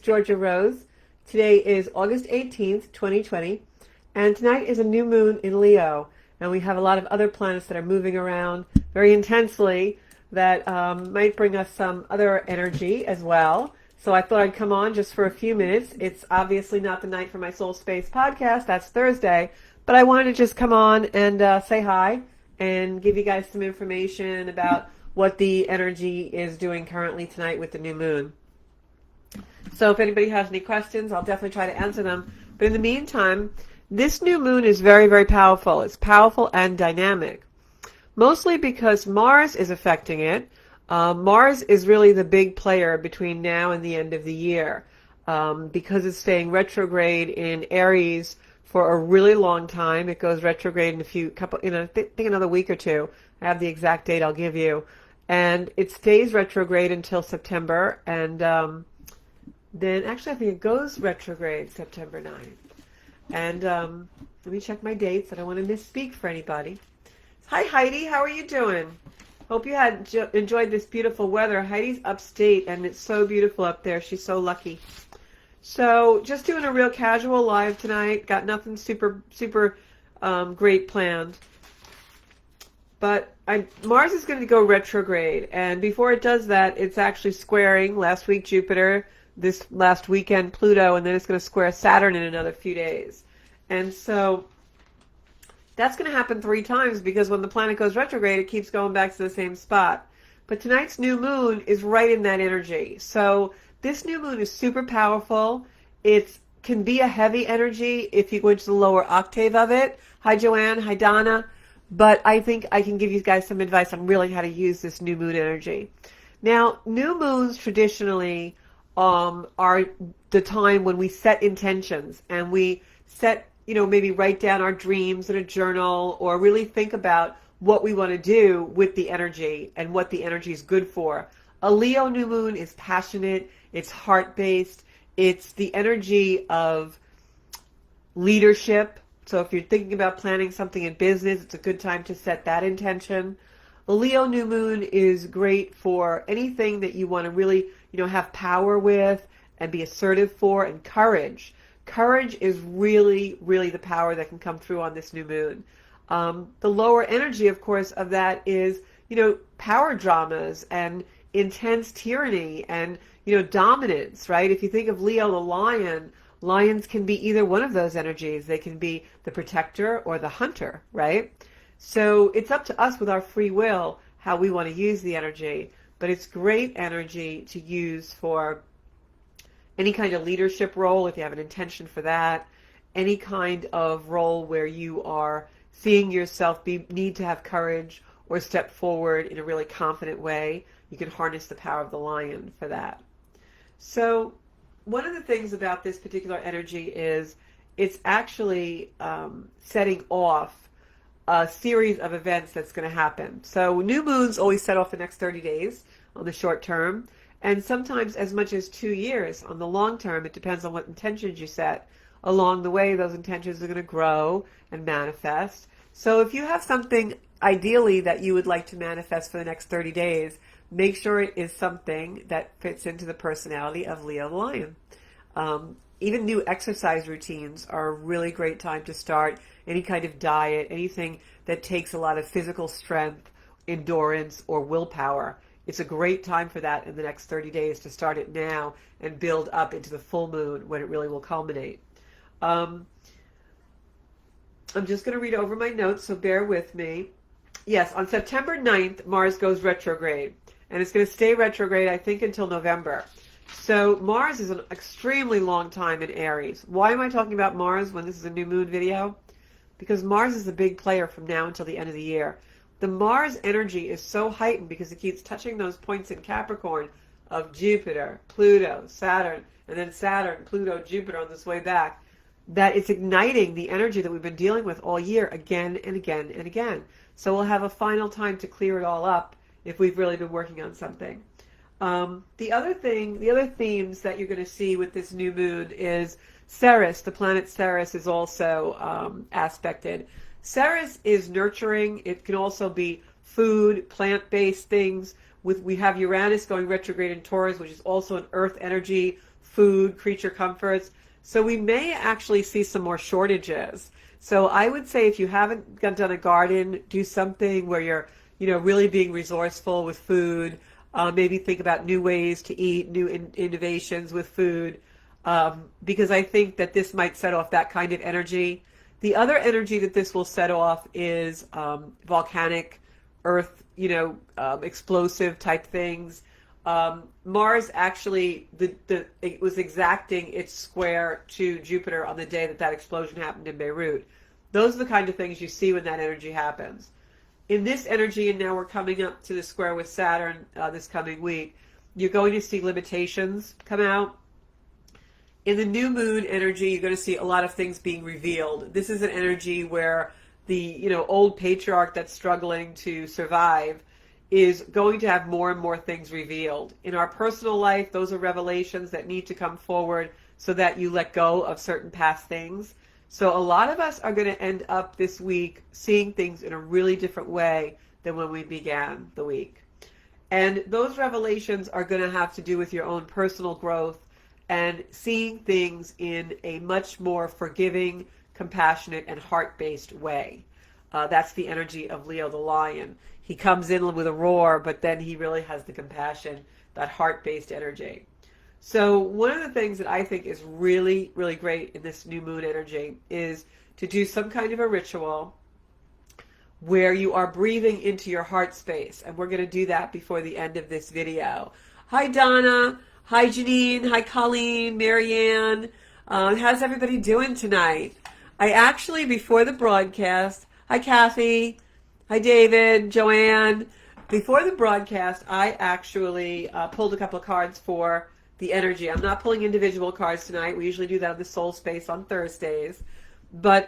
Georgia Rose. Today is August 18th, 2020, and tonight is a new moon in Leo, and we have a lot of other planets that are moving around very intensely that might bring us some other energy as well. So I thought I'd come on just for a few minutes. It's obviously not the night for my Soul Space podcast. That's Thursday. But I wanted to just come on and say hi and give you guys some information about what the energy is doing currently tonight with the new moon. So if anybody has any questions, I'll definitely try to answer them. But in the meantime, this new moon is very, very powerful. It's powerful and dynamic, mostly because Mars is affecting it. Mars is really the big player between now and the end of the year because it's staying retrograde in Aries for a really long time. It goes retrograde in I think another week or two. I have the exact date I'll give you. And it stays retrograde until September. And then actually I think it goes retrograde September 9th. And let me check my dates. I don't want to misspeak for anybody. Hi Heidi, how are you doing? Hope you had enjoyed this beautiful weather. Heidi's upstate and it's so beautiful up there. She's so lucky. So just doing a real casual live tonight. Got nothing super great planned. But Mars is going to go retrograde. And before it does that, it's actually squaring last week Jupiter, this last weekend Pluto, and then it's going to square Saturn in another few days. And so that's going to happen 3 times because when the planet goes retrograde, it keeps going back to the same spot. But tonight's new moon is right in that energy. So this new moon is super powerful. It can be a heavy energy if you go into the lower octave of it. Hi, Joanne. Hi, Donna. But I think I can give you guys some advice on really how to use this new moon energy. Now, new moons traditionally are the time when we set intentions and we set, maybe write down our dreams in a journal or really think about what we want to do with the energy and what the energy is good for. A Leo new moon is passionate, it's heart-based, it's the energy of leadership. So if you're thinking about planning something in business, it's a good time to set that intention. A Leo new moon is great for anything that you want to really, have power with and be assertive for, and courage. Courage is really, really the power that can come through on this new moon. The lower energy, of course, of that is, power dramas and intense tyranny and, dominance, right? If you think of Leo the lion, lions can be either one of those energies. They can be the protector or the hunter, right? So it's up to us with our free will how we want to use the energy. But it's great energy to use for any kind of leadership role if you have an intention for that. Any kind of role where you are seeing yourself need to have courage or step forward in a really confident way. You can harness the power of the lion for that. So one of the things about this particular energy is it's actually setting off a series of events that's going to happen. So new moons always set off the next 30 days on the short term, and sometimes as much as 2 years on the long term. It depends on what intentions you set. Along the way, those intentions are going to grow and manifest. So if you have something ideally that you would like to manifest for the next 30 days, make sure it is something that fits into the personality of Leo the Lion. Even new exercise routines are a really great time to start. Any kind of diet, anything that takes a lot of physical strength, endurance, or willpower. It's a great time for that in the next 30 days to start it now and build up into the full moon when it really will culminate. I'm just going to read over my notes, so bear with me. Yes, on September 9th, Mars goes retrograde. And it's going to stay retrograde, I think, until November. So Mars is an extremely long time in Aries. Why am I talking about Mars when this is a new moon video? Because Mars is the big player from now until the end of the year. The Mars energy is so heightened because it keeps touching those points in Capricorn of Jupiter, Pluto, Saturn, and then Saturn, Pluto, Jupiter on this way back, that it's igniting the energy that we've been dealing with all year again and again and again. So we'll have a final time to clear it all up if we've really been working on something. The other themes that you're going to see with this new moon is Ceres. The planet Ceres is also aspected. Ceres is nurturing. It can also be food, plant-based things, We have Uranus going retrograde in Taurus, which is also an earth energy, food, creature comforts. So we may actually see some more shortages. So I would say if you haven't done a garden, do something where you're, really being resourceful with food. Maybe think about new ways to eat, new innovations with food, because I think that this might set off that kind of energy. The other energy that this will set off is volcanic, earth, explosive type things. Mars actually, it was exacting its square to Jupiter on the day that explosion happened in Beirut. Those are the kind of things you see when that energy happens. In this energy, and now we're coming up to the square with Saturn this coming week, you're going to see limitations come out. In the new moon energy, you're going to see a lot of things being revealed. This is an energy where the old patriarch that's struggling to survive is going to have more and more things revealed. In our personal life, those are revelations that need to come forward so that you let go of certain past things. So a lot of us are going to end up this week seeing things in a really different way than when we began the week. And those revelations are going to have to do with your own personal growth and seeing things in a much more forgiving, compassionate, and heart-based way. That's the energy of Leo the Lion. He comes in with a roar, but then he really has the compassion, that heart-based energy. So one of the things that I think is really, really great in this new moon energy is to do some kind of a ritual where you are breathing into your heart space. And we're going to do that before the end of this video. Hi, Donna. Hi, Janine. Hi, Colleen, Marianne. How's everybody doing tonight? I actually, before the broadcast, hi, Kathy. Hi, David, Joanne. Before the broadcast, I actually pulled a couple of cards for the energy. I'm not pulling individual cards tonight. We usually do that on the Soul Space on Thursdays. But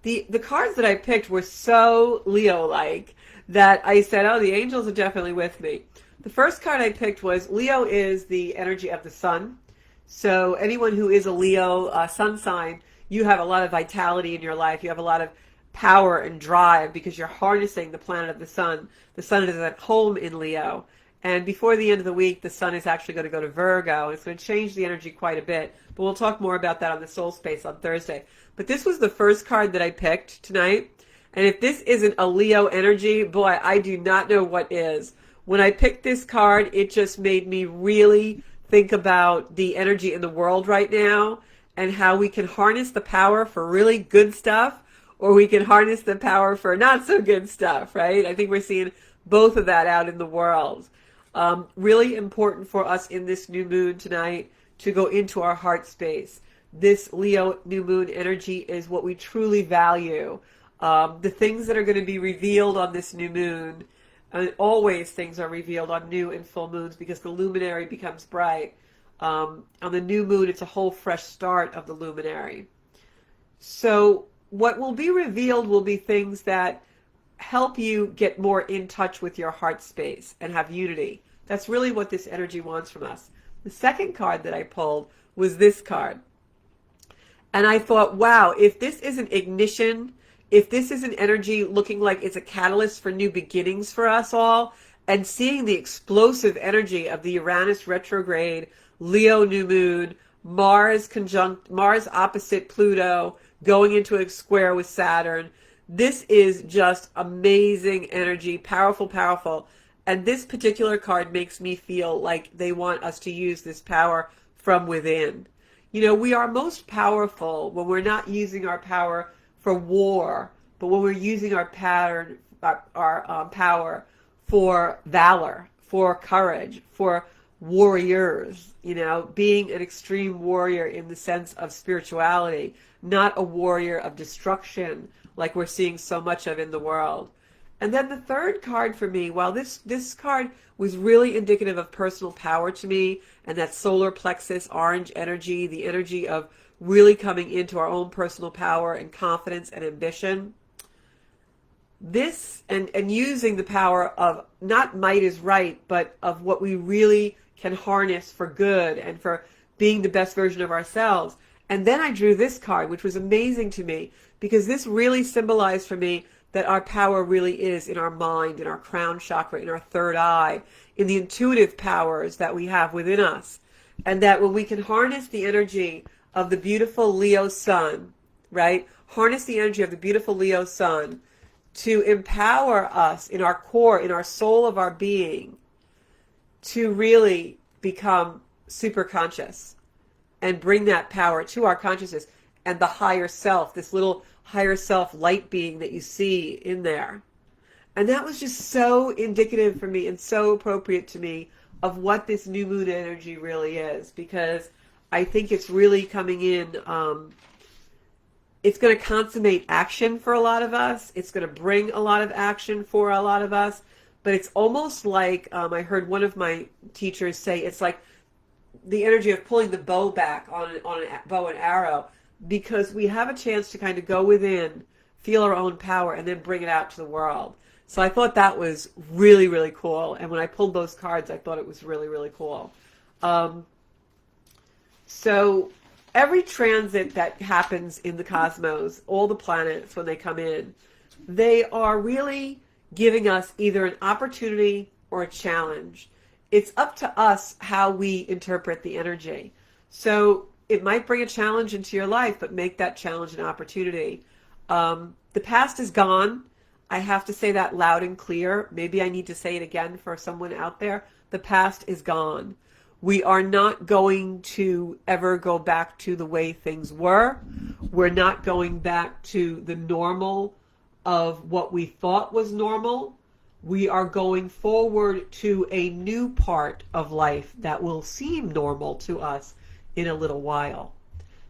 the cards that I picked were so Leo-like that I said, oh, the angels are definitely with me. The first card I picked was Leo is the energy of the sun. So anyone who is a Leo sun sign, you have a lot of vitality in your life. You have a lot of power and drive because you're harnessing the planet of the sun. The sun is at home in Leo. And before the end of the week, the sun is actually going to go to Virgo. It's going to change the energy quite a bit. But we'll talk more about that on the Soul Space on Thursday. But this was the first card that I picked tonight. And if this isn't a Leo energy, boy, I do not know what is. When I picked this card, it just made me really think about the energy in the world right now and how we can harness the power for really good stuff, or we can harness the power for not so good stuff, right? I think we're seeing both of that out in the world. Really important for us in this new moon tonight to go into our heart space. This Leo new moon energy is what we truly value. The things that are going to be revealed on this new moon, and always things are revealed on new and full moons because the luminary becomes bright. On the new moon, it's a whole fresh start of the luminary. So what will be revealed will be things that help you get more in touch with your heart space and have unity. That's really what this energy wants from us. The second card that I pulled was this card. And I thought, wow, if this is an ignition, if this is an energy looking like it's a catalyst for new beginnings for us all, and seeing the explosive energy of the Uranus retrograde, Leo new moon, Mars opposite Pluto, going into a square with Saturn, this is just amazing energy, powerful, powerful. And this particular card makes me feel like they want us to use this power from within. We are most powerful when we're not using our power for war, but when we're using our power for valor, for courage, for warriors, being an extreme warrior in the sense of spirituality, not a warrior of destruction like we're seeing so much of in the world. And then the third card for me, while this card was really indicative of personal power to me, and that solar plexus, orange energy, the energy of really coming into our own personal power and confidence and ambition, this and using the power of not might is right, but of what we really can harness for good and for being the best version of ourselves. And then I drew this card, which was amazing to me because this really symbolized for me that our power really is in our mind, in our crown chakra, in our third eye, in the intuitive powers that we have within us. And that when we can harness the energy of the beautiful Leo sun, right? Harness the energy of the beautiful Leo sun to empower us in our core, in our soul of our being, to really become super conscious and bring that power to our consciousness and the higher self, this little higher self light being that you see in there. And that was just so indicative for me and so appropriate to me of what this new moon energy really is, because I think it's really coming in. It's going to consummate action for a lot of us. It's going to bring a lot of action for a lot of us. But it's almost like, I heard one of my teachers say, it's like the energy of pulling the bow back on a bow and arrow, because we have a chance to kind of go within, feel our own power, and then bring it out to the world. So I thought that was really, really cool. And when I pulled those cards, I thought it was really, really cool. So every transit that happens in the cosmos, all the planets, when they come in, they are really giving us either an opportunity or a challenge. It's up to us how we interpret the energy. So it might bring a challenge into your life, but make that challenge an opportunity. The past is gone. I have to say that loud and clear. Maybe I need to say it again for someone out there. The past is gone. We are not going to ever go back to the way things were. We're not going back to the normal of what we thought was normal. We are going forward to a new part of life that will seem normal to us in a little while.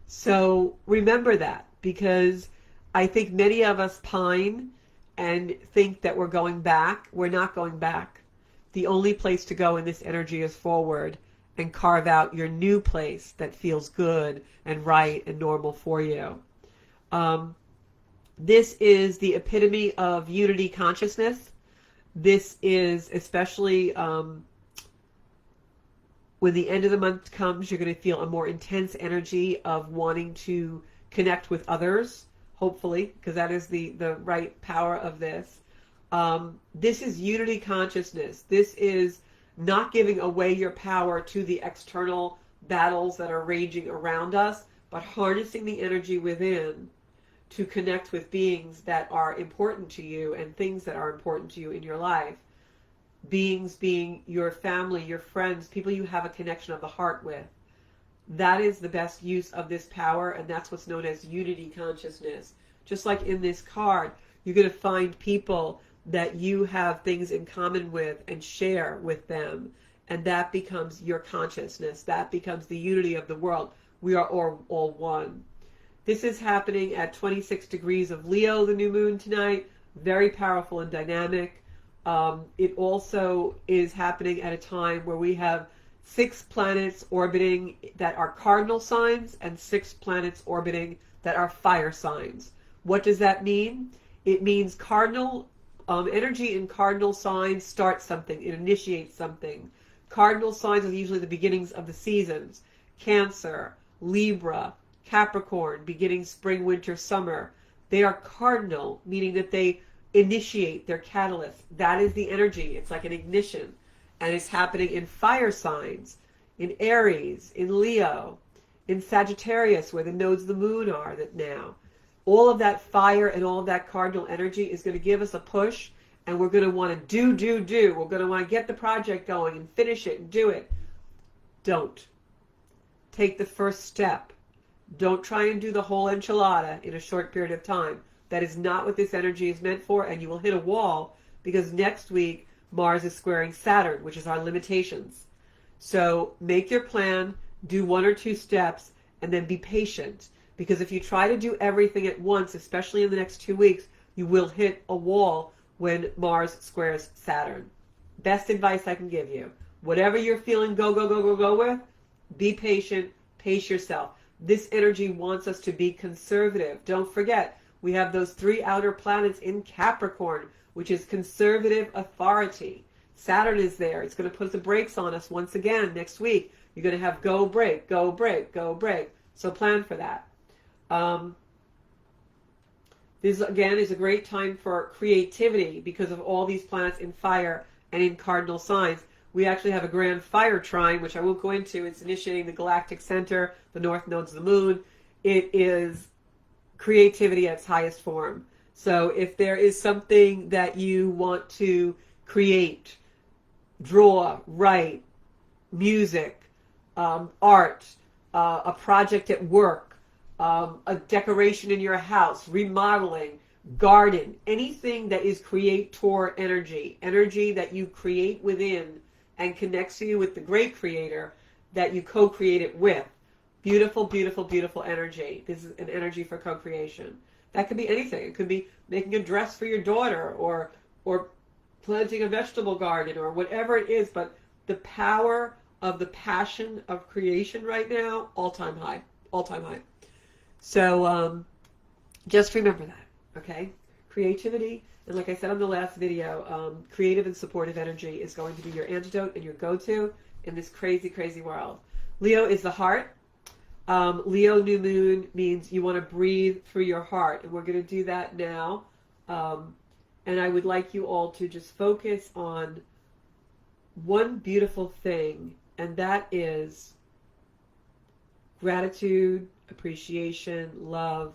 So remember that, because I think many of us pine and think that we're going back. We're not going back. The only place to go in this energy is forward and carve out your new place that feels good and right and normal for you. This is the epitome of unity consciousness. This is especially when the end of the month comes, you're going to feel a more intense energy of wanting to connect with others, hopefully, because that is the right power of this. This is unity consciousness. This is not giving away your power to the external battles that are raging around us, but harnessing the energy within to connect with beings that are important to you and things that are important to you in your life. Beings being your family, your friends, people you have a connection of the heart with. That is the best use of this power, and that's what's known as unity consciousness. Just like in this card, you're going to find people that you have things in common with and share with them, and that becomes your consciousness. That becomes the unity of the world. We are all one. This is happening at 26 degrees of Leo, the new moon tonight. Very powerful and dynamic. It also is happening at a time where we have 6 planets orbiting that are cardinal signs and 6 planets orbiting that are fire signs. What does that mean? It means cardinal energy in cardinal signs starts something. It initiates something. Cardinal signs are usually the beginnings of the seasons. Cancer, Libra, Capricorn, beginning spring, winter, summer. They are cardinal, meaning that they initiate, their catalyst. That is the energy. It's like an ignition. And it's happening in fire signs, in Aries, in Leo, in Sagittarius, where the nodes of the moon are that now. All of that fire and all of that cardinal energy is going to give us a push, and we're going to want to do. We're going to want to get the project going and finish it and do it. Don't. Take the first step. Don't try and do the whole enchilada in a short period of time. That is not what this energy is meant for, and you will hit a wall, because next week Mars is squaring Saturn, which is our limitations. So make your plan, do 1 or 2 steps, and then be patient. Because if you try to do everything at once, especially in the next 2 weeks, you will hit a wall when Mars squares Saturn. Best advice I can give you. Whatever you're feeling go with, be patient, pace yourself. This energy wants us to be conservative. Don't forget, we have those 3 outer planets in Capricorn, which is conservative authority. Saturn is there. It's going to put the brakes on us once again next week. You're going to have go, break, go, break, go, break. So plan for that. This, again, is a great time for creativity because of all these planets in fire and in cardinal signs. We actually have a grand fire trine, which I won't go into. It's initiating the galactic center, the north nodes of the moon. It is creativity at its highest form. So if there is something that you want to create, draw, write, music, art, a project at work, a decoration in your house, remodeling, garden, anything that is creator energy, energy that you create within and connects you with the great creator that you co-create it with. Beautiful, beautiful, beautiful energy. This is an energy for co-creation. That could be anything. It could be making a dress for your daughter, or planting a vegetable garden, or whatever it is. But the power of the passion of creation right now, all-time high. All-time high. So just remember that, okay? Creativity, and like I said on the last video, creative and supportive energy is going to be your antidote and your go-to in this crazy, crazy world. Leo is the heart. Leo new moon means you want to breathe through your heart, and we're going to do that now. And I would like you all to just focus on one beautiful thing, and that is gratitude, appreciation, love.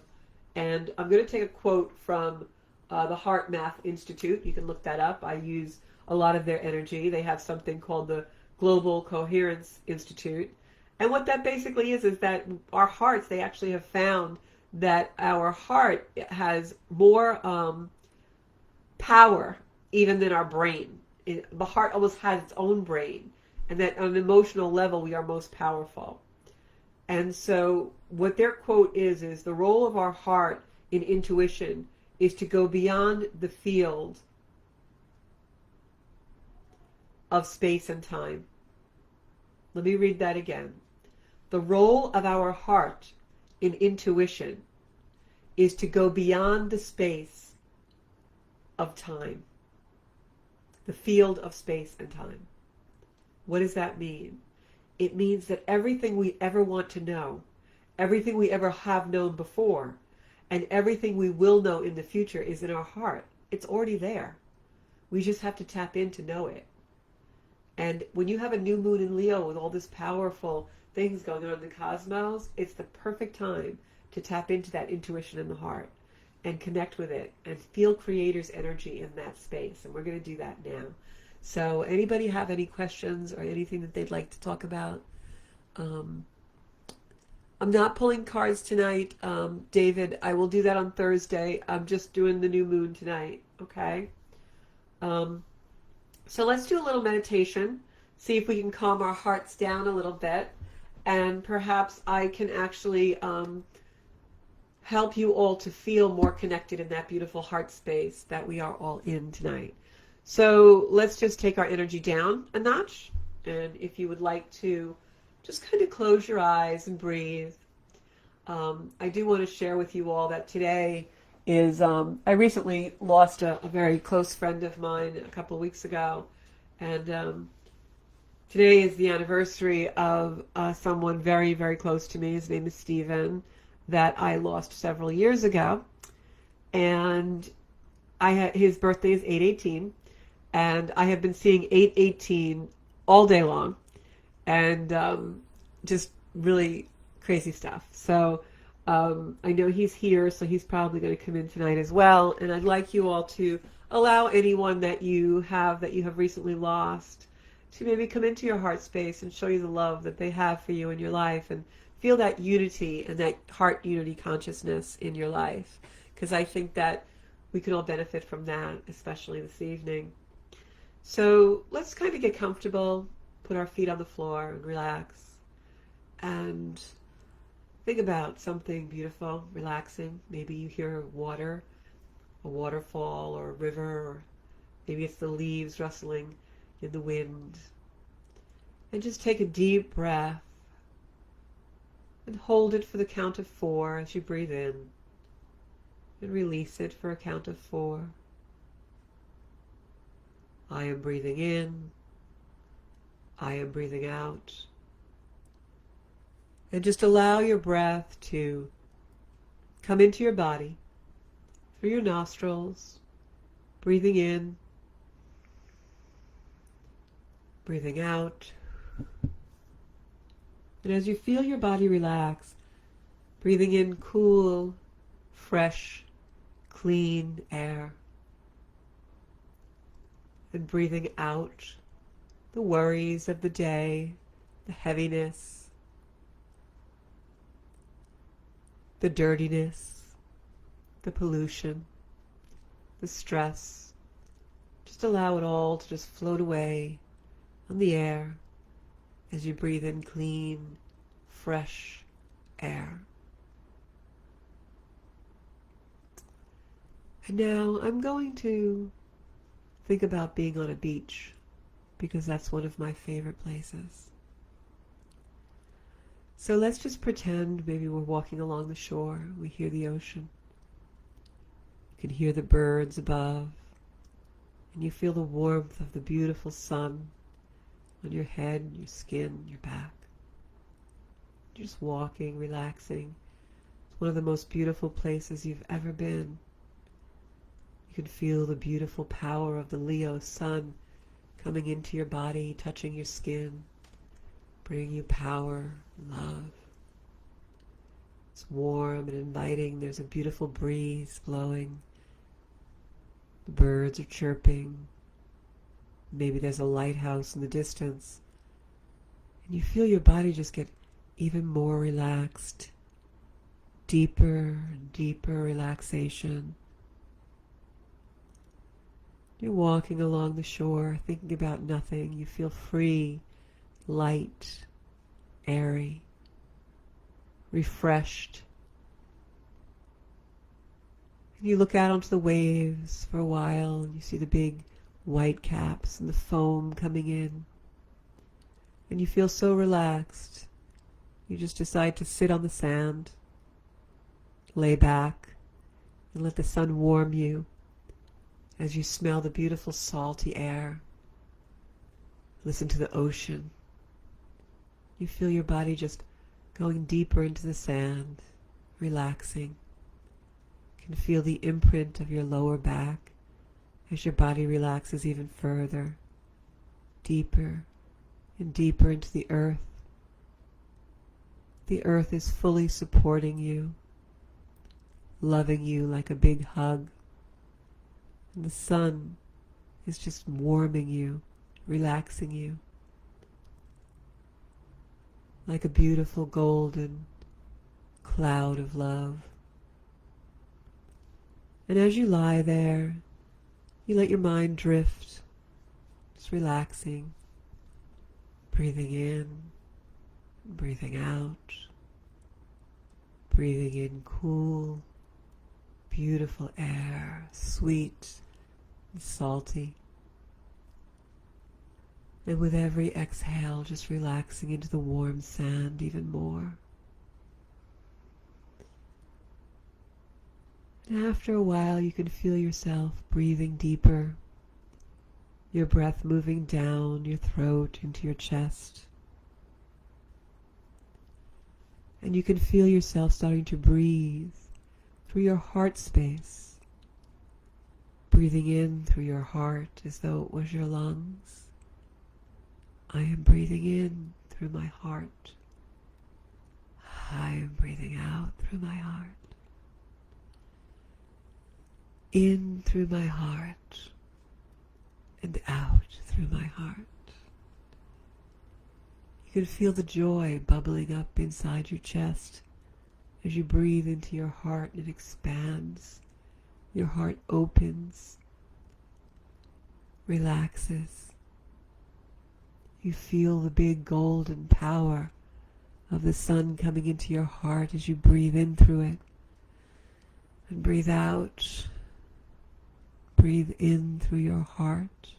And I'm going to take a quote from the Heart Math Institute. You can look that up. I use a lot of their energy. They have something called the Global Coherence Institute. And what that basically is that our hearts, they actually have found that our heart has more power even than our brain. The heart almost has its own brain. And that on an emotional level, we are most powerful. And so what their quote is the role of our heart in intuition is to go beyond the field of space and time. Let me read that again. The role of our heart in intuition is to go beyond the space of time, the field of space and time. What does that mean? It means that everything we ever want to know, everything we ever have known before, and everything we will know in the future is in our heart. It's already there. We just have to tap in to know it. And when you have a new moon in Leo with all this powerful things going on in the cosmos, it's the perfect time to tap into that intuition in the heart and connect with it and feel creator's energy in that space. And we're going to do that now. So anybody have any questions or anything that they'd like to talk about? I'm not pulling cards tonight, David. I will do that on Thursday. I'm just doing the new moon tonight, okay? So let's do a little meditation, see if we can calm our hearts down a little bit, and perhaps I can actually help you all to feel more connected in that beautiful heart space that we are all in tonight. So let's just take our energy down a notch, and if you would like to just kind of close your eyes and breathe. I do want to share with you all that today is, I recently lost a very close friend of mine a couple of weeks ago, and today is the anniversary of someone very, very close to me. His name is Stephen, that I lost several years ago, and his birthday is 8/18, and I have been seeing 8/18 all day long, and just really crazy stuff. So I know he's here, so he's probably going to come in tonight as well. And I'd like you all to allow anyone that you have recently lost to maybe come into your heart space and show you the love that they have for you in your life, and feel that unity and that heart unity consciousness in your life. Because I think that we can all benefit from that, especially this evening. So let's kind of get comfortable, put our feet on the floor and relax, and think about something beautiful, relaxing. Maybe you hear water, a waterfall or a river, or maybe it's the leaves rustling in the wind. And just take a deep breath and hold it for the count of 4 as you breathe in, and release it for a count of 4. I am breathing in. I am breathing out. And just allow your breath to come into your body. through your nostrils, breathing in, breathing out. And as you feel your body relax, breathing in cool, fresh, clean air. And breathing out the worries of the day, the heaviness, the dirtiness, the pollution, the stress. Just allow it all to just float away on the air as you breathe in clean, fresh air. And now I'm going to think about being on a beach, because that's one of my favorite places. So let's just pretend maybe we're walking along the shore. We hear the ocean. You can hear the birds above, and you feel the warmth of the beautiful sun on your head, your skin, your back. You're just walking, relaxing. It's one of the most beautiful places you've ever been. You can feel the beautiful power of the Leo sun coming into your body, touching your skin, bringing you power, love. It's warm and inviting. There's a beautiful breeze blowing. The birds are chirping. Maybe there's a lighthouse in the distance. And you feel your body just get even more relaxed. Deeper and deeper relaxation. You're walking along the shore, thinking about nothing. You feel free, light, airy, refreshed. And you look out onto the waves for a while, and you see the big white caps and the foam coming in. And you feel so relaxed. You just decide to sit on the sand, lay back, and let the sun warm you as you smell the beautiful salty air. Listen to the ocean. You feel your body just going deeper into the sand, relaxing. You can feel the imprint of your lower back as your body relaxes even further, deeper and deeper into the earth. The earth is fully supporting you, loving you like a big hug. And the sun is just warming you, relaxing you, like a beautiful golden cloud of love. And as you lie there, you let your mind drift, just relaxing, breathing in, breathing out, breathing in cool, beautiful air, sweet and salty. And with every exhale, just relaxing into the warm sand even more. And after a while, you can feel yourself breathing deeper, your breath moving down your throat into your chest. And you can feel yourself starting to breathe through your heart space, breathing in through your heart as though it was your lungs. I am breathing in through my heart. I am breathing out through my heart. In through my heart and out through my heart. You can feel the joy bubbling up inside your chest as you breathe into your heart. It expands. Your heart opens, relaxes. You feel the big golden power of the sun coming into your heart as you breathe in through it. And breathe out. Breathe in through your heart.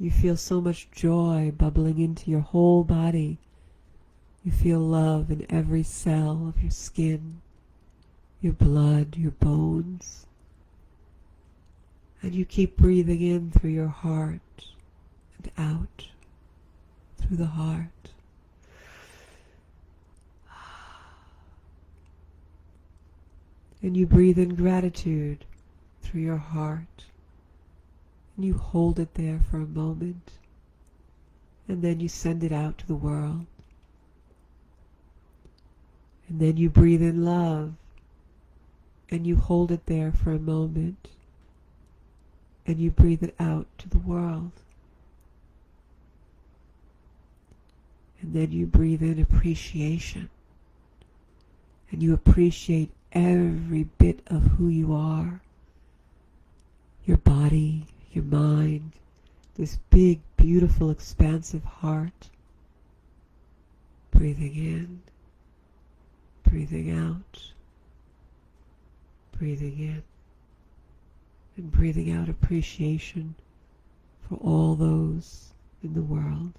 You feel so much joy bubbling into your whole body. You feel love in every cell of your skin, your blood, your bones. And you keep breathing in through your heart and out through the heart. And you breathe in gratitude through your heart. And you hold it there for a moment. And then you send it out to the world. And then you breathe in love. And you hold it there for a moment. And you breathe it out to the world. And then you breathe in appreciation. And you appreciate every bit of who you are. Your body, your mind, this big, beautiful, expansive heart. Breathing in, breathing out, breathing in, and breathing out appreciation for all those in the world.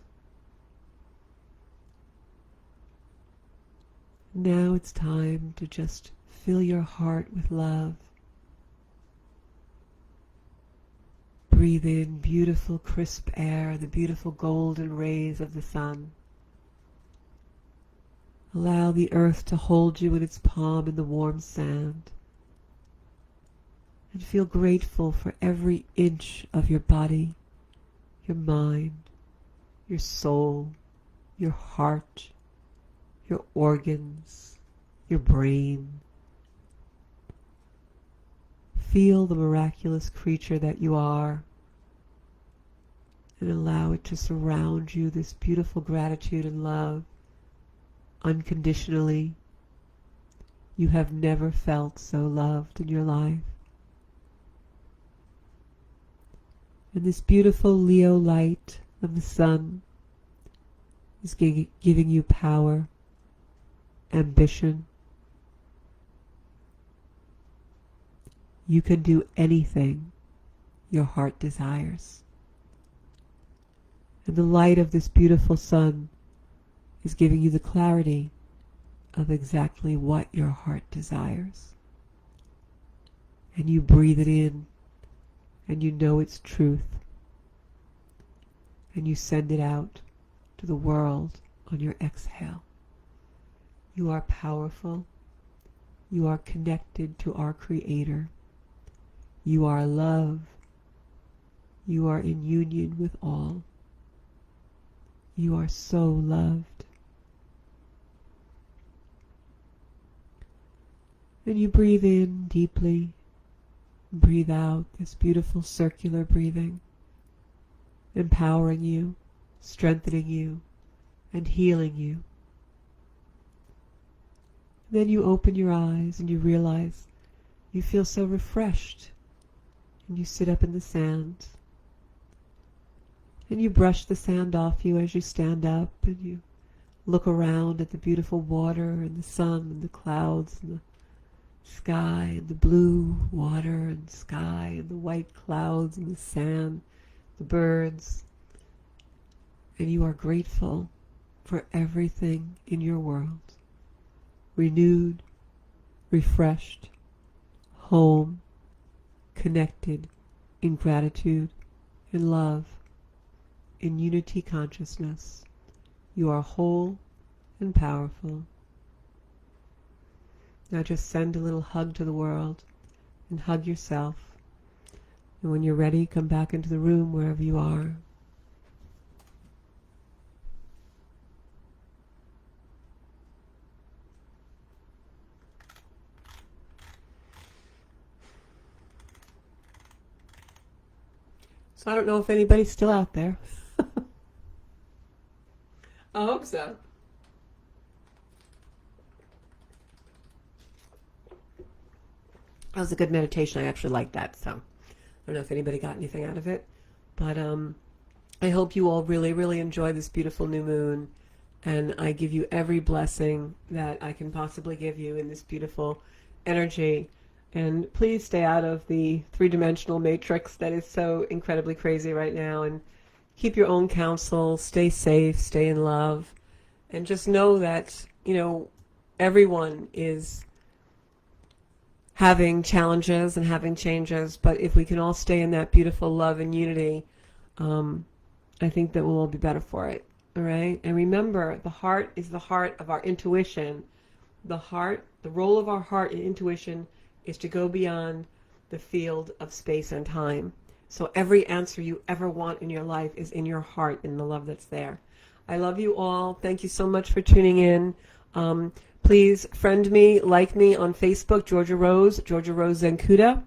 Now it's time to just fill your heart with love. Breathe in beautiful crisp air, the beautiful golden rays of the sun. Allow the earth to hold you in its palm in the warm sand. And feel grateful for every inch of your body, your mind, your soul, your heart, your organs, your brain. Feel the miraculous creature that you are and allow it to surround you, this beautiful gratitude and love, unconditionally. You have never felt so loved in your life. And this beautiful Leo light of the sun is giving you power, ambition. You can do anything your heart desires. And the light of this beautiful sun is giving you the clarity of exactly what your heart desires. And you breathe it in, and you know it's truth. And you send it out to the world on your exhale. You are powerful. You are connected to our Creator. You are love. You are in union with all. You are so loved. And you breathe in deeply. Breathe out this beautiful circular breathing, empowering you, strengthening you, and healing you. Then you open your eyes and you realize you feel so refreshed. And you sit up in the sand. And you brush the sand off you as you stand up, and you look around at the beautiful water and the sun and the clouds and the sky and the blue water and sky and the white clouds and the sand, the birds. And you are grateful for everything in your world. Renewed, refreshed, home, connected in gratitude, in love, in unity consciousness. You are whole and powerful. Now just send a little hug to the world and hug yourself. And when you're ready, come back into the room wherever you are. So I don't know if anybody's still out there. I hope so. That was a good meditation. I actually liked that. So I don't know if anybody got anything out of it. But I hope you all really, really enjoy this beautiful new moon. And I give you every blessing that I can possibly give you in this beautiful energy. And please stay out of the three-dimensional matrix that is so incredibly crazy right now. And keep your own counsel. Stay safe. Stay in love. And just know that, you know, everyone is having challenges and having changes. But if we can all stay in that beautiful love and unity, I think that we'll all be better for it. All right? And remember, the heart is the heart of our intuition. The heart, the role of our heart in intuition is to go beyond the field of space and time. So every answer you ever want in your life is in your heart, in the love that's there. I love you all. Thank you so much for tuning in. Please friend me, like me on Facebook, Georgia Rose Zenkuda,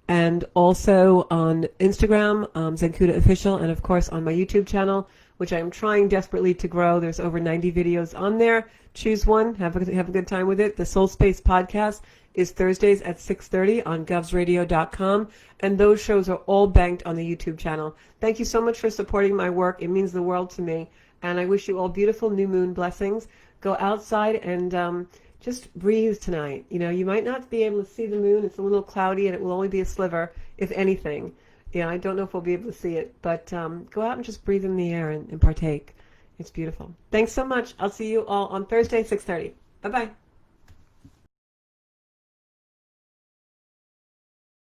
and also on Instagram, Zenkuda Official, and of course on my YouTube channel, which I am trying desperately to grow. There's over 90 videos on there. Choose one. Have a good time with it. The Soul Space Podcast is Thursdays at 6:30 on govsradio.com, and those shows are all banked on the YouTube channel. Thank you so much for supporting my work. It means the world to me, and I wish you all beautiful new moon blessings. Go outside and just breathe tonight. You know, you might not be able to see the moon. It's a little cloudy, and it will only be a sliver, if anything. Yeah, I don't know if we'll be able to see it, but go out and just breathe in the air and partake. It's beautiful. Thanks so much. I'll see you all on Thursday, 6:30. Bye-bye.